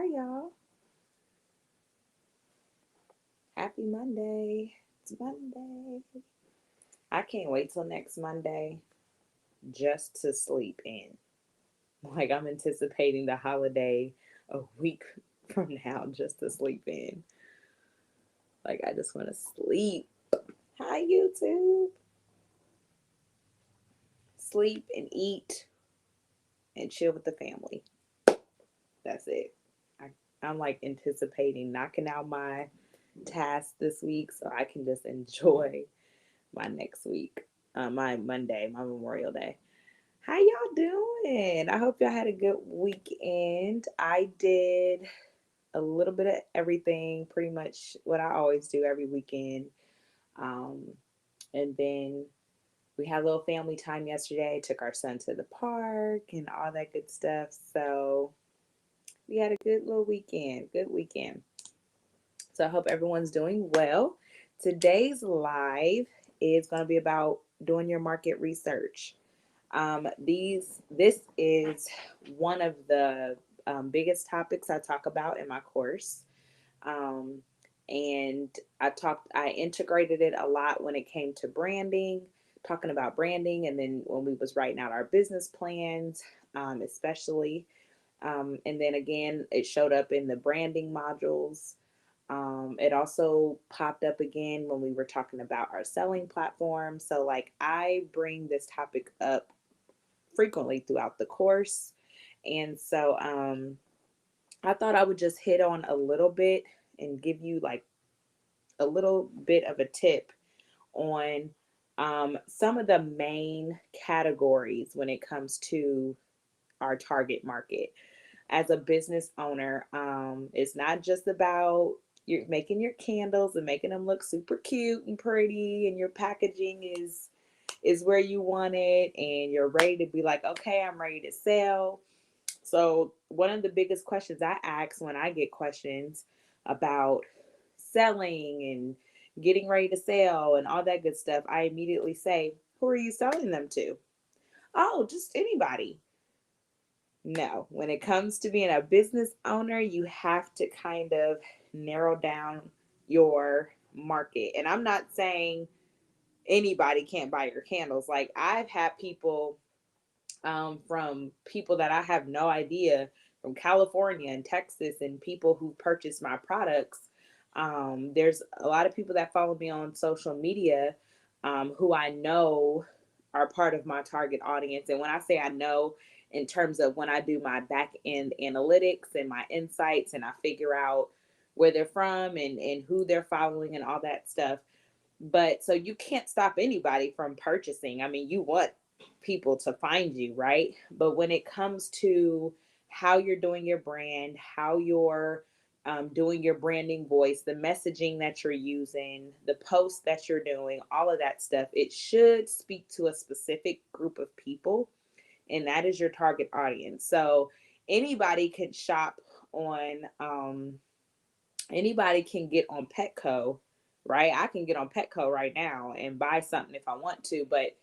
are y'all? Happy Monday. It's Monday. I can't wait till next Monday just to sleep in. Like, I'm anticipating the holiday a week from now just to sleep in. Like, I just want to sleep. Hi, YouTube. Sleep and eat and chill with the family. That's it. I, I'm like anticipating knocking out my tasks this week so I can just enjoy my next week, my Monday, my Memorial Day. How y'all doing? I hope y'all had a good weekend. I did a little bit of everything, pretty much what I always do every weekend. Um, and then we had a little family time yesterday, took our son to the park and all that good stuff. So we had a good little weekend, good weekend. So I hope everyone's doing well. Today's live is going to be about doing your market research. This is one of the biggest topics I talk about in my course. Um, and I integrated it a lot when it came to branding, talking about branding, and then when we was writing out our business plans, especially. And then again, it showed up in the branding modules. It also popped up again when we were talking about our selling platform. So, like, I bring this topic up frequently throughout the course. And so I thought I would just hit on a little bit and give you like a little bit of a tip on some of the main categories when it comes to our target market. As a business owner, it's not just about you're making your candles and making them look super cute and pretty, and your packaging is where you want it, and you're ready to be like, okay, I'm ready to sell. So one of the biggest questions I ask when I get questions about selling and getting ready to sell and all that good stuff, I immediately say, who are you selling them to? Oh, just anybody. No, when it comes to being a business owner, you have to kind of narrow down your market. And I'm not saying anybody can't buy your candles. Like, I've had people from people that I have no idea, from California and Texas, and people who purchase my products. There's a lot of people that follow me on social media who I know are part of my target audience. And when I say I know, in terms of when I do my back end analytics and my insights, and I figure out where they're from and who they're following and all that stuff. But so you can't stop anybody from purchasing. I mean, you want people to find you, right? But when it comes to how you're doing your brand, how you're doing your branding voice, the messaging that you're using, the posts that you're doing, all of that stuff, it should speak to a specific group of people, and that is your target audience. So anybody can shop on, anybody can get on Petco, right? I can get on Petco right now and buy something if I want to, but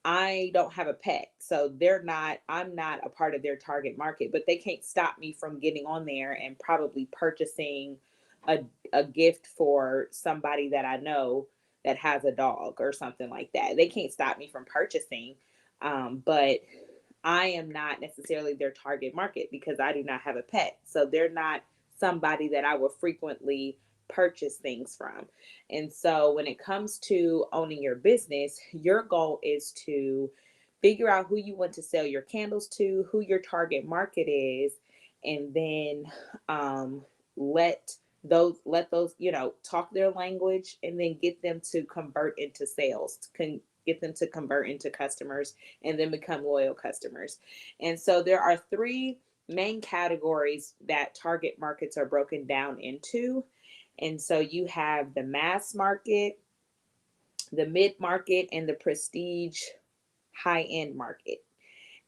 I don't have a pet. So I'm not a part of their target market, but they can't stop me from getting on there and probably purchasing a, a gift for somebody that I know that has a dog or something like that. They can't stop me from purchasing. But I am not necessarily their target market because I do not have a pet. So they're not somebody that I will frequently purchase things from. And so when it comes to owning your business, your goal is to figure out who you want to sell your candles to, who your target market is, and then um, let let those talk their language, and then get them to convert into sales, get them to convert into customers, and then become loyal customers. And so there are three main categories that target markets are broken down into. And so you have the mass market, the mid market, and the prestige high end market.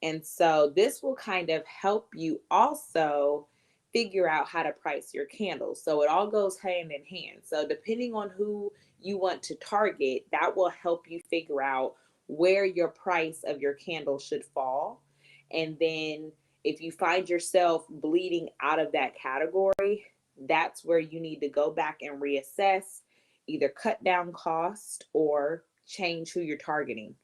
And so this will kind of help you also figure out how to price your candles. So it all goes hand in hand. So depending on who you want to target, that will help you figure out where your price of your candle should fall. And then If you find yourself bleeding out of that category, that's where you need to go back and reassess, either cut down cost or change who you're targeting.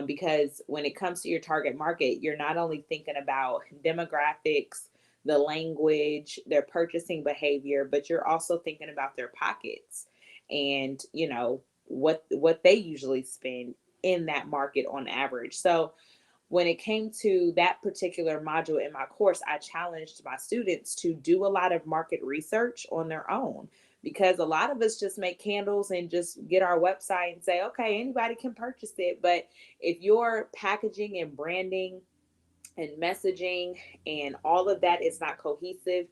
Because when it comes to your target market, you're not only thinking about demographics, the language, their purchasing behavior, but you're also thinking about their pockets and what they usually spend in that market on average. So when it came to that particular module in my course, I challenged my students to do a lot of market research on their own, because a lot of us just make candles and just get our website and say, okay, anybody can purchase it. But if your packaging and branding and messaging and all of that is not cohesive,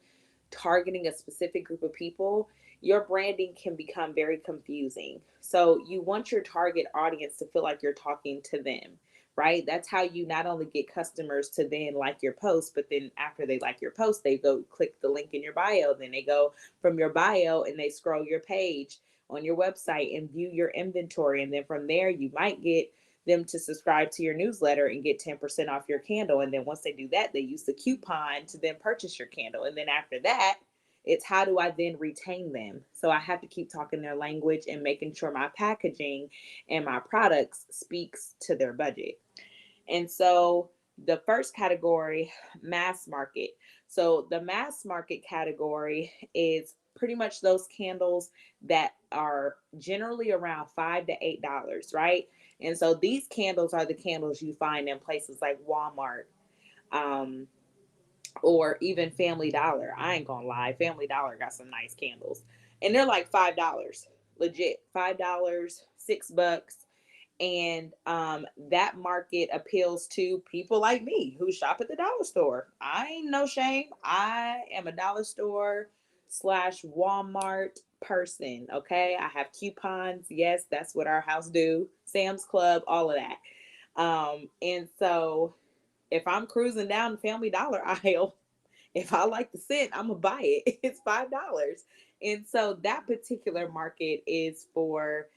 targeting a specific group of people, your branding can become very confusing. So you want your target audience to feel like you're talking to them, right? That's how you not only get customers to then like your post, but then after they like your post, they go click the link in your bio. Then they go from your bio and they scroll your page on your website and view your inventory. And then from there, you might get them to subscribe to your newsletter and get 10% off your candle. And then once they do that, they use the coupon to then purchase your candle. And then after that, it's how do I then retain them? So I have to keep talking their language and making sure my packaging and my products speaks to their budget. And so the first category, mass market. So the mass market category is pretty much those candles that are generally around $5 to $8, right? And so these candles are the candles you find in places like Walmart, um, or even Family Dollar. I ain't gonna lie, Family Dollar got some nice candles, and they're like $5, legit $5, $6. And that market appeals to people like me who shop at the dollar store. I ain't no shame. I am a dollar store slash Walmart person. Okay, I have coupons. Yes, that's what our house do. Sam's Club, all of that. And so if I'm cruising down the Family Dollar aisle, if I like the scent, I'm gonna buy it. It's $5. And so that particular market is for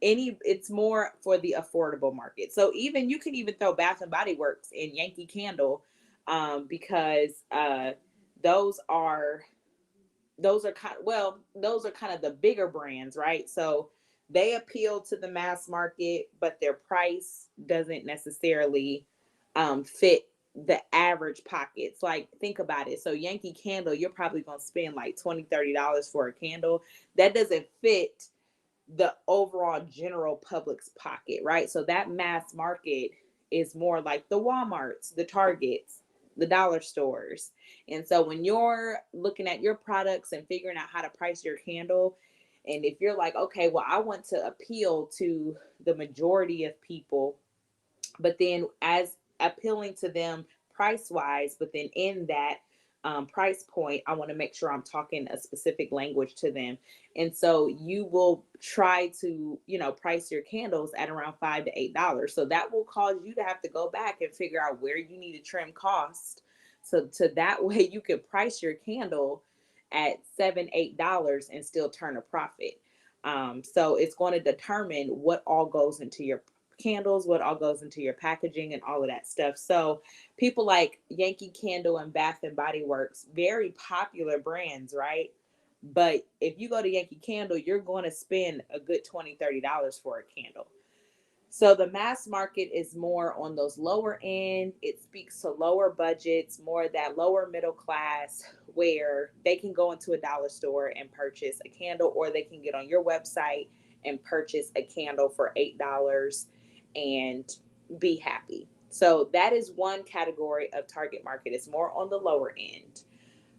it's more for the affordable market. So even you can even throw Bath and Body Works and Yankee Candle, because those are those are kind of the bigger brands, right? So they appeal to the mass market, but their price doesn't necessarily fit the average pockets. Like, think about it. So Yankee Candle, you're probably going to spend like $20 to $30 for a candle. That doesn't fit the overall general public's pocket, right? So that mass market is more like the Walmarts, the Targets, the dollar stores. And so when you're looking at your products and figuring out how to price your candle, and if you're like, okay, well, I want to appeal to the majority of people, but then as appealing to them price wise, but then in that price point, I want to make sure I'm talking a specific language to them. And so you will try to, price your candles at around $5 to $8. So that will cause you to have to go back and figure out where you need to trim cost. So to that way you can price your candle at $7, $8 and still turn a profit. So it's going to determine what all goes into your candles, what all goes into your packaging and all of that stuff. So people like Yankee Candle and Bath and Body Works, very popular brands, right? But if you go to Yankee Candle, you're going to spend a good $20 to $30 for a candle. So the mass market is more on those lower end. It speaks to lower budgets, more that lower middle class, where they can go into a dollar store and purchase a candle, or they can get on your website and purchase a candle for $8 and be happy. So that is one category of target market. It's more on the lower end.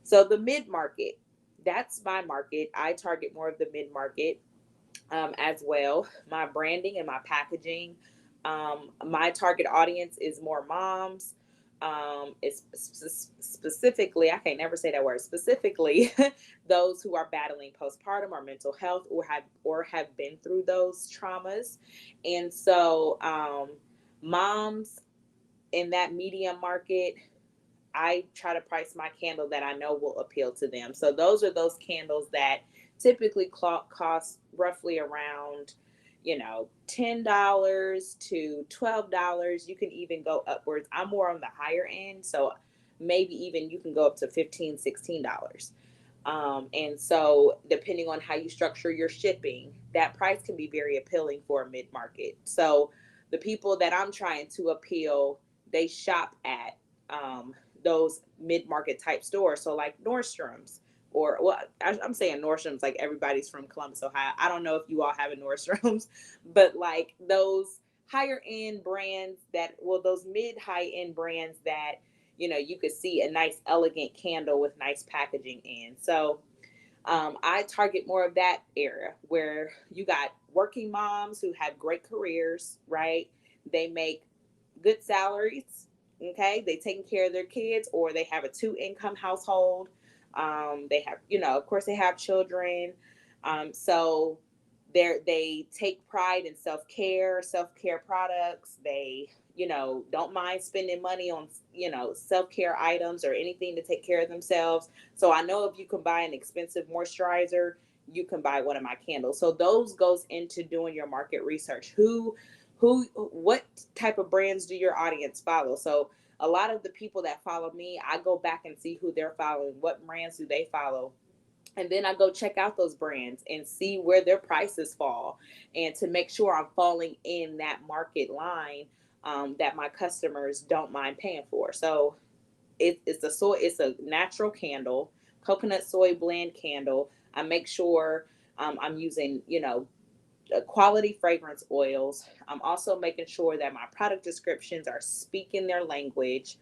So the mid market, that's my market. I target more of the mid market as well. My branding and my packaging. My target audience is more moms. It's specifically, I can't never say that word, specifically those who are battling postpartum or mental health, or have been through those traumas. And so moms in that medium market, I try to price my candle that I know will appeal to them. So those are those candles that typically cost roughly around, $10 to $12. You can even go upwards. I'm more on the higher end, so maybe even you can go up to $15, $16. And so, depending on how you structure your shipping, that price can be very appealing for a mid market. So, the people that I'm trying to appeal, they shop at those mid market type stores. So, like Nordstrom's, or well, I'm saying Nordstrom's like everybody's from Columbus, Ohio. I don't know if you all have a Nordstrom's, but like those higher end brands those mid high end brands that you could see a nice elegant candle with nice packaging in. So I target more of that area where you got working moms who have great careers, right? They make good salaries. Okay. They taking care of their kids, or they have a two income household. They have, of course they have children. So they take pride in self-care products. They, don't mind spending money on, self-care items or anything to take care of themselves. So I know if you can buy an expensive moisturizer, you can buy one of my candles. So those goes into doing your market research. What type of brands do your audience follow? So a lot of the people that follow me, I go back and see who they're following, what brands do they follow, and then I go check out those brands and see where their prices fall, and to make sure I'm falling in that market line that my customers don't mind paying for. So it's a natural candle, coconut soy blend candle. I make sure I'm using quality fragrance oils. I'm also making sure that my product descriptions are speaking their language,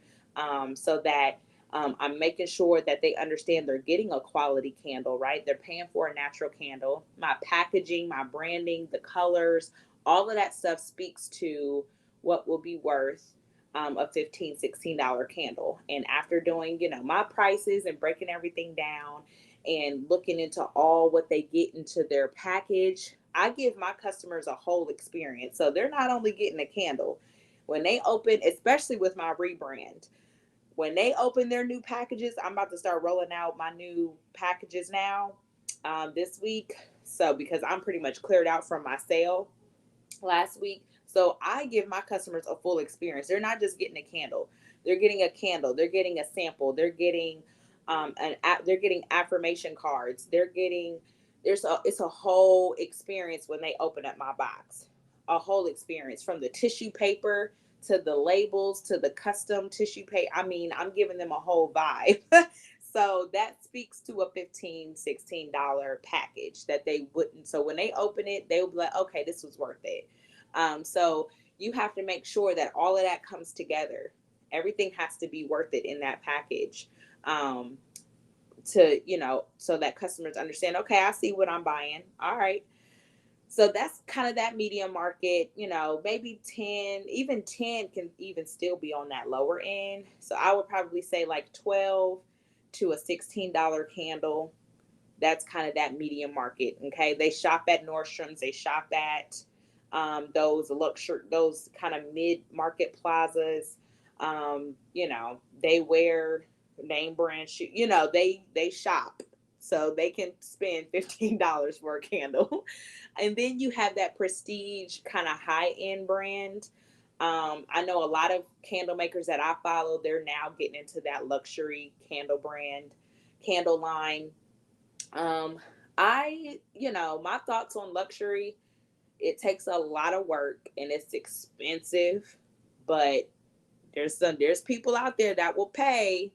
so that I'm making sure that they understand they're getting a quality candle, right? They're paying for a natural candle. My packaging, my branding, the colors, all of that stuff speaks to what will be worth a $15, $16 candle. And after doing, my prices and breaking everything down and looking into all what they get into their package, I give my customers a whole experience. So they're not only getting a candle when they open, especially with my rebrand, when they open their new packages. I'm about to start rolling out my new packages now this week. So because I'm pretty much cleared out from my sale last week. So I give my customers a full experience. They're not just getting a candle. They're getting a candle. They're getting a sample. They're getting they're getting affirmation cards. It's a whole experience when they open up my box. A whole experience, from the tissue paper to the labels to the custom tissue paper. I mean, I'm giving them a whole vibe. So that speaks to a $15, $16 package that they wouldn't. So when they open it, they'll be like, okay, this was worth it. So you have to make sure that all of that comes together. Everything has to be worth it in that package. So that customers understand, okay, I see what I'm buying. All right. So that's kind of that medium market, maybe 10, even 10 can even still be on that lower end. So I would probably say like 12 to a $16 candle. That's kind of that medium market. Okay. They shop at Nordstrom's. They shop at those kind of mid market plazas. They wear name brand shoes. They shop. So they can spend $15 for a candle. And then you have that prestige kind of high end brand. I know a lot of candle makers that I follow, they're now getting into that luxury candle line. My thoughts on luxury, it takes a lot of work and it's expensive, but there's people out there that will pay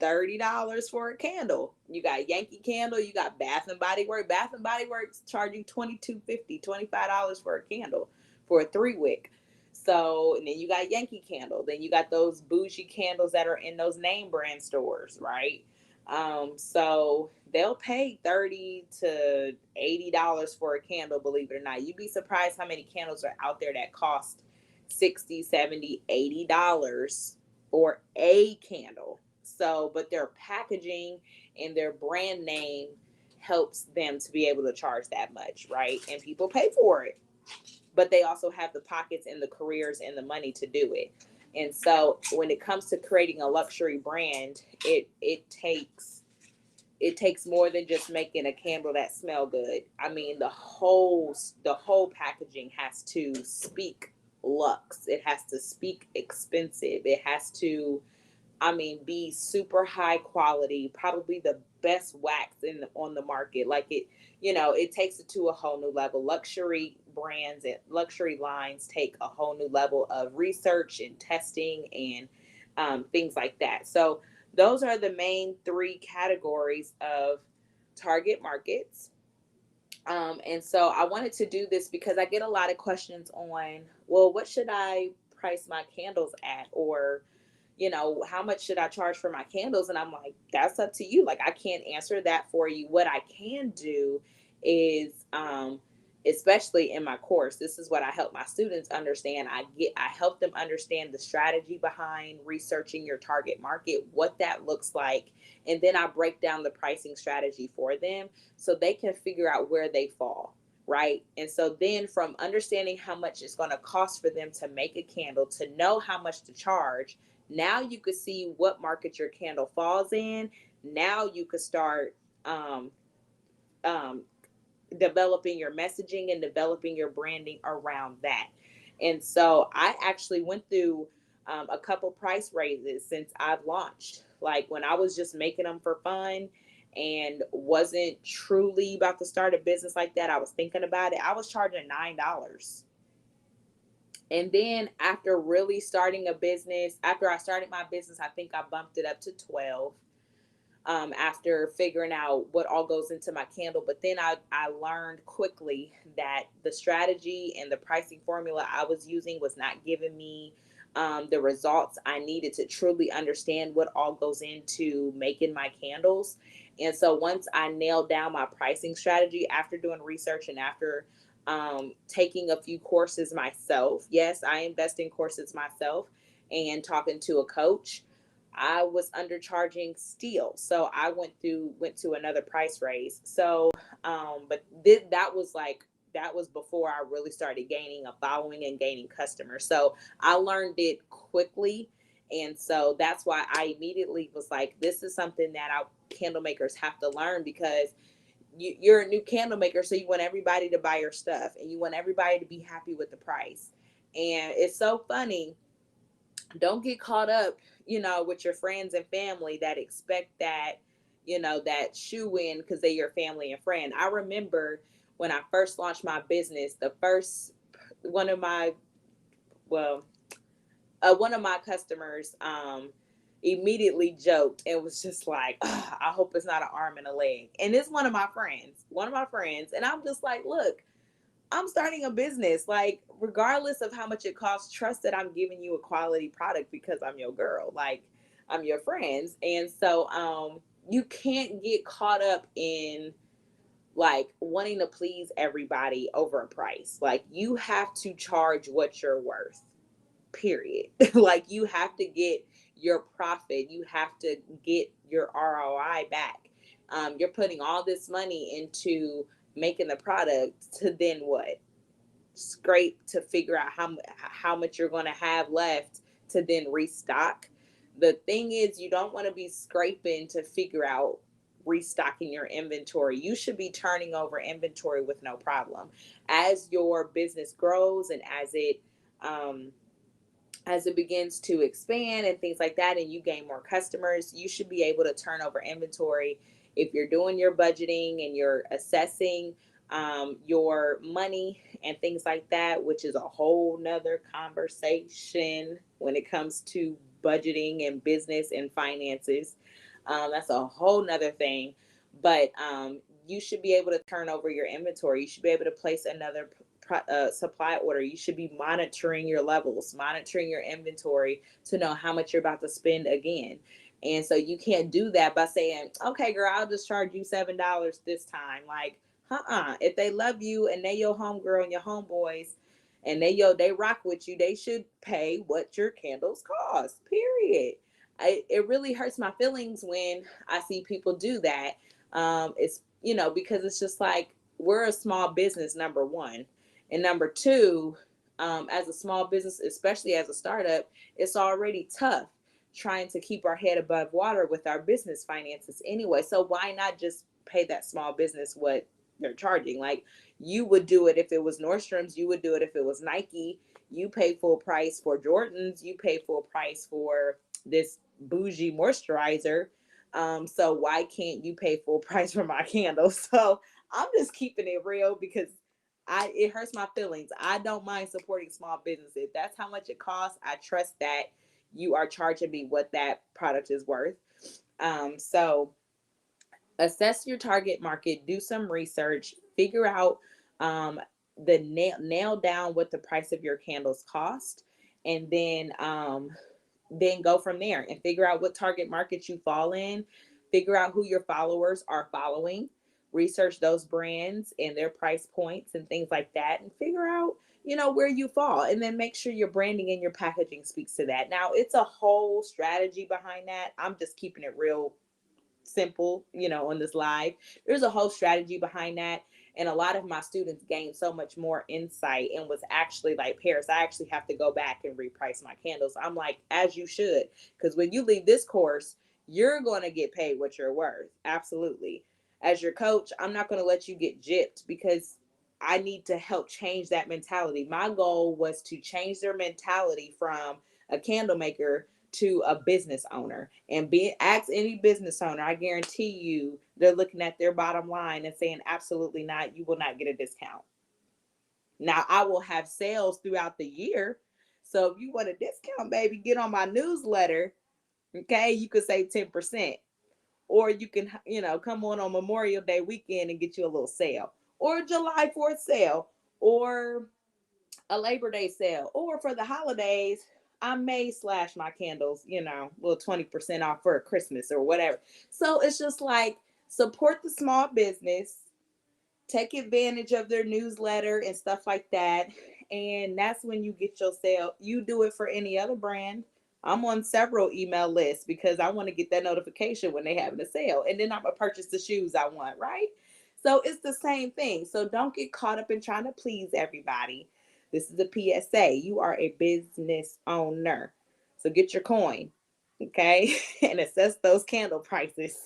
$30 for a candle. You got Yankee Candle, you got Bath and Body Works. Bath and Body Works charging $22.50, $25 for a candle for a 3-wick. So, and then you got Yankee Candle. Then you got those bougie candles that are in those name brand stores, right? So they'll pay $30 to $80 for a candle, believe it or not. You'd be surprised how many candles are out there that cost $60, $70, $80 for a candle. So, but their packaging and their brand name helps them to be able to charge that much, right? And people pay for it. But they also have the pockets and the careers and the money to do it. And so when it comes to creating a luxury brand, it takes it takes more than just making a candle that smell good. I mean, the whole packaging has to speak luxe. It has to speak expensive. It has to, I mean, be super high quality, probably the best wax on the market. Like it, it takes it to a whole new level. Luxury brands and luxury lines take a whole new level of research and testing and things like that. So those are the main three categories of target markets. And so I wanted to do this because I get a lot of questions on, well, what should I price my candles at? Or how much should I charge for my candles? And I'm like, that's up to you. Like, I can't answer that for you. What I can do is, especially in my course, this is what I help my students understand. I help them understand the strategy behind researching your target market, what that looks like. And then I break down the pricing strategy for them so they can figure out where they fall. Right. And so then from understanding how much it's going to cost for them to make a candle, to know how much to charge, now you could see what market your candle falls in. Now you could start um, um, developing your messaging and developing your branding around that. And so I actually went through a couple price raises since I've launched. Like when I was just making them for fun and wasn't truly about to start a business like that, I was thinking about it. I was charging $9. And then after really starting a business, after I started my business, I think I bumped it up to 12 after figuring out what all goes into my candle. But then I learned quickly that the strategy and the pricing formula I was using was not giving me the results I needed to truly understand what all goes into making my candles. And so once I nailed down my pricing strategy after doing research and after taking a few courses myself, yes, I invest in courses myself, and talking to a coach, I was undercharging still. So I went to another price raise. So but that was before I really started gaining a following and gaining customers. So I learned it quickly. And so that's why I immediately was like, this is something that our candle makers have to learn, because you're a new candle maker. So you want everybody to buy your stuff and you want everybody to be happy with the price. And it's so funny, don't get caught up, with your friends and family that expect that, that shoe in because they're your family and friend. I remember when I first launched my business, the first one of my, well, one of my customers, immediately joked and was just like, I hope it's not an arm and a leg. And it's one of my friends. And I'm just like, look, I'm starting a business. Like, regardless of how much it costs, trust that I'm giving you a quality product because I'm your girl. Like, I'm your friends. And so you can't get caught up in like wanting to please everybody over a price. Like, you have to charge what you're worth, period. Like, you have to get your profit. You have to get your ROI back. You're putting all this money into making the product to then what? Scrape to figure out how much you're going to have left to then restock. The thing is, you don't want to be scraping to figure out restocking your inventory. You should be turning over inventory with no problem. As your business grows and as it begins to expand and things like that, and you gain more customers, you should be able to turn over inventory. If you're doing your budgeting and you're assessing your money and things like that, which is a whole nother conversation when it comes to budgeting and business and finances. That's a whole nother thing. But you should be able to turn over your inventory. You should be able to place another supply order. You should be monitoring your levels, monitoring your inventory to know how much you're about to spend again. And so you can't do that by saying, okay, girl, I'll just charge you $7 this time. Like, if they love you and they your homegirl and your homeboys and they rock with you, they should pay what your candles cost, period. It really hurts my feelings when I see people do that. It's, because it's just like, we're a small business, number one. And number two, as a small business, especially as a startup, it's already tough. trying to keep our head above water with our business finances anyway. So why not just pay that small business what they're charging? Like, you would do it if it was Nordstrom's, you would do it if it was Nike. You pay full price for Jordans, you pay full price for this bougie moisturizer. So why can't you pay full price for my candles? So I'm just keeping it real because it hurts my feelings. I don't mind supporting small businesses. That's how much it costs. I trust that you are charging me what that product is worth. So assess your target market, do some research, figure out the nail down what the price of your candles cost, and then go from there and figure out what target market you fall in, figure out who your followers are following, research those brands and their price points and things like that, and figure out, where you fall, and then make sure your branding and your packaging speaks to that. Now, it's a whole strategy behind that. I'm just keeping it real simple, on this live. There's a whole strategy behind that. And a lot of my students gained so much more insight and was actually like, Paris, I actually have to go back and reprice my candles. I'm like, as you should, because when you leave this course, you're going to get paid what you're worth. Absolutely. As your coach, I'm not going to let you get gypped, because I need to help change that mentality. My goal was to change their mentality from a candle maker to a business owner. And ask any business owner, I guarantee you they're looking at their bottom line and saying, absolutely not, you will not get a discount. Now, I will have sales throughout the year. So if you want a discount, baby, get on my newsletter. Okay, you could save 10%. Or you can, come on Memorial Day weekend and get you a little sale, or July 4th sale, or a Labor Day sale, or for the holidays, I may slash my candles, a little 20% off for Christmas or whatever. So it's just like, support the small business, take advantage of their newsletter and stuff like that. And that's when you get your sale. You do it for any other brand. I'm on several email lists because I want to get that notification when they having a sale. And then I'm going to purchase the shoes I want, right? So it's the same thing. So don't get caught up in trying to please everybody. This is a PSA. You are a business owner. So get your coin, okay? And assess those candle prices.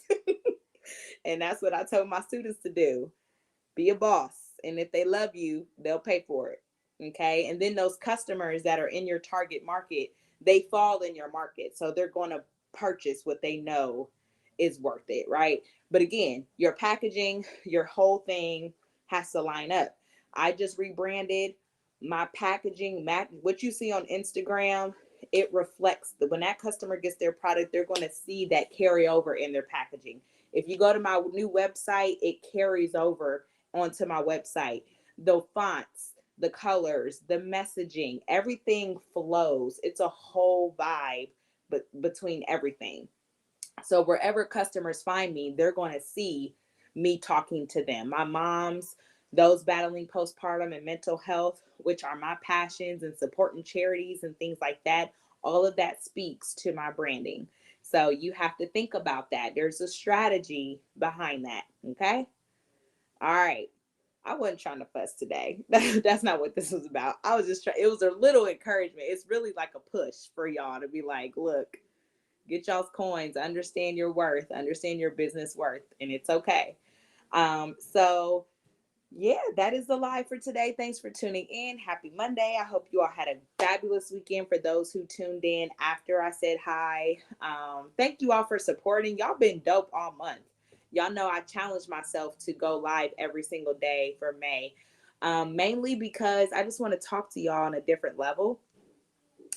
And that's what I told my students to do. Be a boss. And if they love you, they'll pay for it. Okay. And then those customers that are in your target market, they fall in your market. So they're going to purchase what they know is worth it. Right. But again, your packaging, your whole thing has to line up. I just rebranded my packaging. What you see on Instagram, it reflects when that customer gets their product, they're going to see that carry over in their packaging. If you go to my new website, it carries over onto my website. The fonts, the colors, the messaging, everything flows. It's a whole vibe between everything. So wherever customers find me, they're going to see me talking to them. My moms, those battling postpartum and mental health, which are my passions, and supporting charities and things like that, all of that speaks to my branding. So you have to think about that. There's a strategy behind that. Okay. All right. I wasn't trying to fuss today. That's not what this was about. I was just trying, it was a little encouragement. It's really like a push for y'all to be like, look, get y'all's coins, understand your worth, understand your business worth, and it's okay. So yeah, that is the live for today. Thanks for tuning in. Happy Monday. I hope you all had a fabulous weekend. For those who tuned in after I said hi, thank you all for supporting. Y'all been dope all month. Y'all know I challenged myself to go live every single day for May, mainly because I just want to talk to y'all on a different level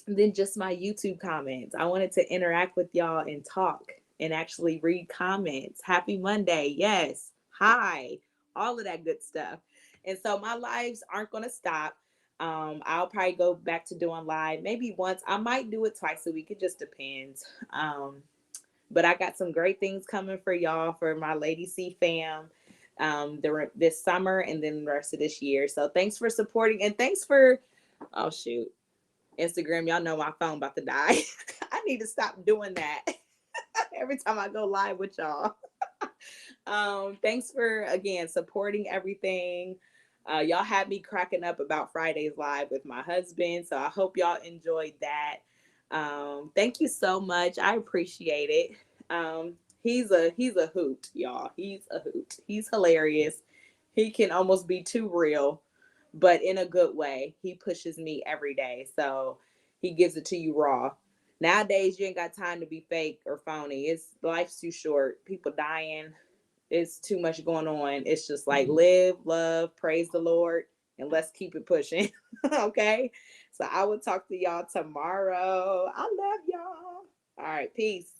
than just my YouTube comments. I wanted to interact with y'all and talk and actually read comments. Happy Monday. Yes. Hi. All of that good stuff. And so my lives aren't going to stop. I'll probably go back to doing live maybe once. I might do it twice a week. It just depends. But I got some great things coming for y'all, for my LadyC fam, this summer and then the rest of this year. So thanks for supporting, and thanks for, oh shoot, Instagram, y'all know my phone about to die. I need to stop doing that every time I go live with y'all. Thanks for, again, supporting everything. Y'all had me cracking up about Friday's live with my husband, so I hope y'all enjoyed that. Thank you so much. I appreciate it. He's a hoot, y'all. He's a hoot. He's hilarious. He can almost be too real, but in a good way. He pushes me every day. So he gives it to you raw. Nowadays you ain't got time to be fake or phony. It's life's too short. People dying. It's too much going on. It's just like live, love, praise the Lord, and let's keep it pushing. Okay. So I will talk to y'all tomorrow. I love y'all. All right. Peace.